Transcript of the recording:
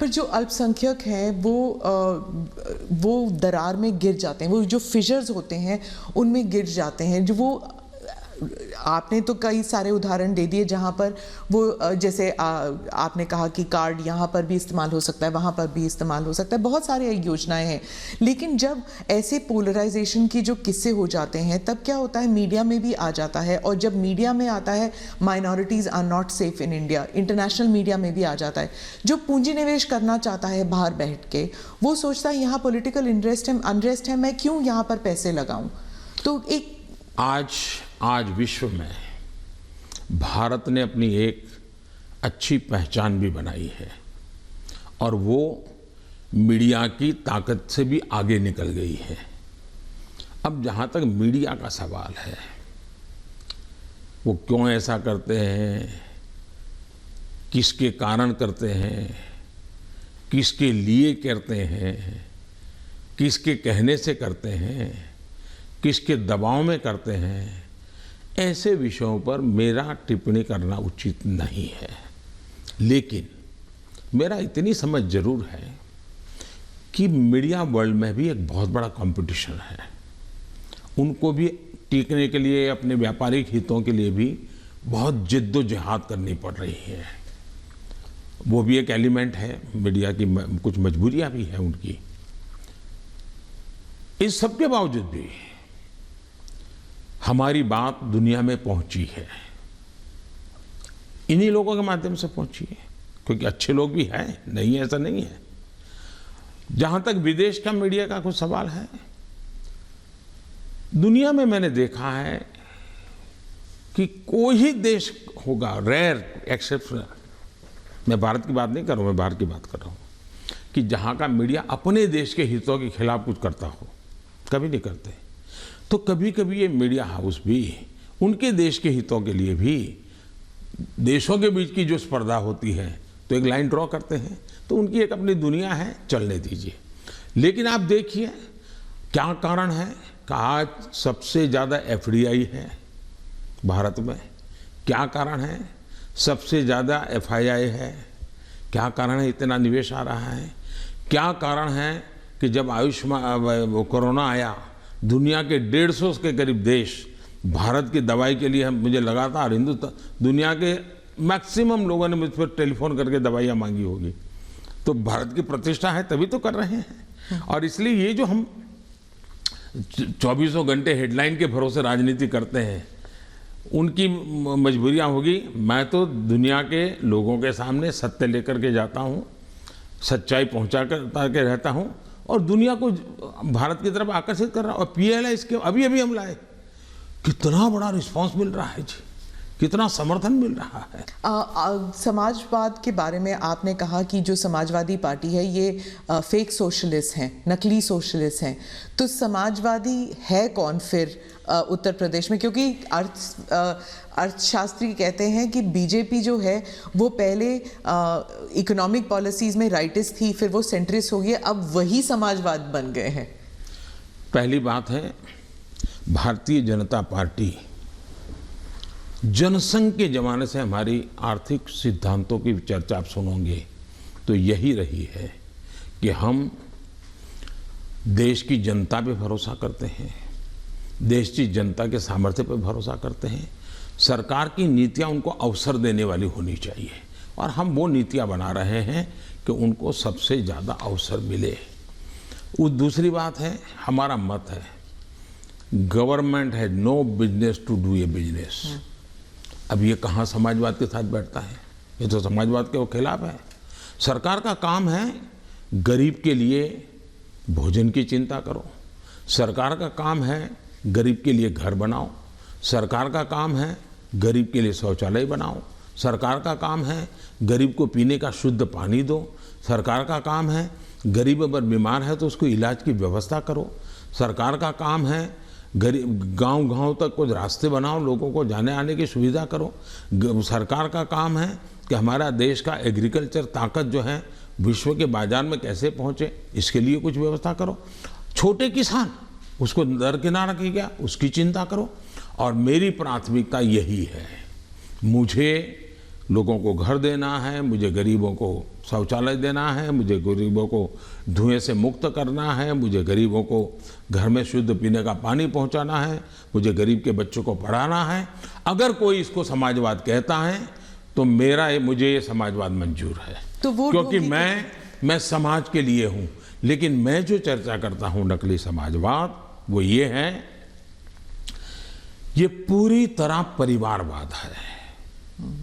पर जो अल्पसंख्यक हैं वो दरार में गिर जाते हैं, वो जो फिशर्स होते हैं उनमें गिर जाते हैं। जो वो आपने तो कई सारे उदाहरण दे दिए जहाँ पर वो जैसे आपने कहा कि कार्ड यहाँ पर भी इस्तेमाल हो सकता है, वहाँ पर भी इस्तेमाल हो सकता है, बहुत सारी योजनाएं हैं। लेकिन जब ऐसे पोलराइजेशन की जो किस्से हो जाते हैं तब क्या होता है, मीडिया में भी आ जाता है, और जब मीडिया में आता है minorities are not safe in India, international media में भी आ जाता है। जो पूंजी निवेश करना चाहता है बाहर बैठ के, वो सोचता है यहाँ पॉलिटिकल अनरेस्ट है, मैं क्यों यहाँ पर पैसे लगाऊं। तो एक आज विश्व में भारत ने अपनी एक अच्छी पहचान भी बनाई है, और वो मीडिया की ताकत से भी आगे निकल गई है। अब जहाँ तक मीडिया का सवाल है, वो क्यों ऐसा करते हैं, किसके कारण करते हैं, किसके लिए करते हैं, किसके कहने से करते हैं, किसके दबाव में करते हैं, ऐसे विषयों पर मेरा टिप्पणी करना उचित नहीं है। लेकिन मेरा इतनी समझ जरूर है कि मीडिया वर्ल्ड में भी एक बहुत बड़ा कंपटीशन है। उनको भी टिकने के लिए, अपने व्यापारिक हितों के लिए भी बहुत जिद्दोजहद करनी पड़ रही है। वो भी एक एलिमेंट है, मीडिया की कुछ मजबूरियां भी हैं उनकी। इस सब के बावजूद भी हमारी बात दुनिया में पहुंची है, इन्हीं लोगों के माध्यम से पहुंची है, क्योंकि अच्छे लोग भी हैं, नहीं ऐसा नहीं है। जहां तक विदेश का मीडिया का कुछ सवाल है, दुनिया में मैंने देखा है कि कोई ही देश होगा, रेयर एक्सेप्शन, मैं भारत की बात नहीं कर रहा हूं, मैं बाहर की बात कर रहा हूं, कि जहां का मीडिया अपने देश के हितों के खिलाफ कुछ करता हो। कभी नहीं करते। तो कभी कभी ये मीडिया हाउस भी उनके देश के हितों के लिए भी, देशों के बीच की जो स्पर्धा होती है, तो एक लाइन ड्रॉ करते हैं। तो उनकी एक अपनी दुनिया है, चलने दीजिए। लेकिन आप देखिए क्या कारण है कि आज सबसे ज़्यादा एफडीआई है भारत में। क्या कारण है सबसे ज़्यादा एफआईआई है। क्या कारण है इतना निवेश आ रहा है। क्या कारण है कि जब आयुष्मान कोरोना आया, दुनिया के 150 के करीब देश भारत की दवाई के लिए, मुझे लगातार हिंदुस्तान, दुनिया के मैक्सिमम लोगों ने मुझ पर टेलीफोन करके दवाइयाँ मांगी होगी। तो भारत की प्रतिष्ठा है तभी तो कर रहे हैं। और इसलिए ये जो हम 24 घंटे हेडलाइन के भरोसे राजनीति करते हैं, उनकी मजबूरियाँ होगी। मैं तो दुनिया के लोगों के सामने सत्य लेकर के जाता हूँ, सच्चाई पहुँचा के रहता हूँ, और दुनिया को भारत की तरफ आकर्षित कर रहा हूँ। और पीएलआई इसके अभी हम लाए, कितना बड़ा रिस्पांस मिल रहा है जी, कितना समर्थन मिल रहा है। समाजवाद के बारे में आपने कहा कि जो समाजवादी पार्टी है ये फेक सोशलिस्ट हैं, नकली सोशलिस्ट हैं। तो समाजवादी है कौन फिर उत्तर प्रदेश में? क्योंकि अर्थशास्त्री कहते हैं कि बीजेपी जो है वो पहले इकोनॉमिक पॉलिसीज में राइटिस्ट थी, फिर वो सेंट्रिस्ट हो गई, अब वही समाजवाद बन गए हैं। पहली बात है, भारतीय जनता पार्टी जनसंघ के जमाने से हमारी आर्थिक सिद्धांतों की चर्चा आप सुनोगे तो यही रही है कि हम देश की जनता पे भरोसा करते हैं, देश की जनता के सामर्थ्य पर भरोसा करते हैं। सरकार की नीतियां उनको अवसर देने वाली होनी चाहिए, और हम वो नीतियां बना रहे हैं कि उनको सबसे ज़्यादा अवसर मिले। वो दूसरी बात है, हमारा मत है, गवर्नमेंट है no business to do a business. अब ये कहाँ समाजवाद के साथ बैठता है? ये तो समाजवाद के खिलाफ है। सरकार का काम है गरीब के लिए भोजन की चिंता करो, सरकार का काम है गरीब के लिए घर बनाओ, सरकार का काम है गरीब के लिए शौचालय बनाओ, सरकार का काम है गरीब को पीने का शुद्ध पानी दो, सरकार का काम है गरीब अगर बीमार है तो उसको इलाज की व्यवस्था करो, सरकार का काम है गरीब गांव तक कुछ रास्ते बनाओ, लोगों को जाने आने की सुविधा करो। सरकार का काम है कि हमारा देश का एग्रीकल्चर ताकत जो है विश्व के बाजार में कैसे पहुंचे, इसके लिए कुछ व्यवस्था करो। छोटे किसान उसको दरकिनार किया गया, उसकी चिंता करो। और मेरी प्राथमिकता यही है, मुझे लोगों को घर देना है, मुझे गरीबों को शौचालय देना है, मुझे गरीबों को धुएं से मुक्त करना है, मुझे गरीबों को घर में शुद्ध पीने का पानी पहुंचाना है, मुझे गरीब के बच्चों को पढ़ाना है। अगर कोई इसको समाजवाद कहता है तो मुझे ये समाजवाद मंजूर है, तो वो क्योंकि मैं समाज के लिए हूँ। लेकिन मैं जो चर्चा करता हूँ नकली समाजवाद, वो ये है, ये पूरी तरह परिवारवाद है।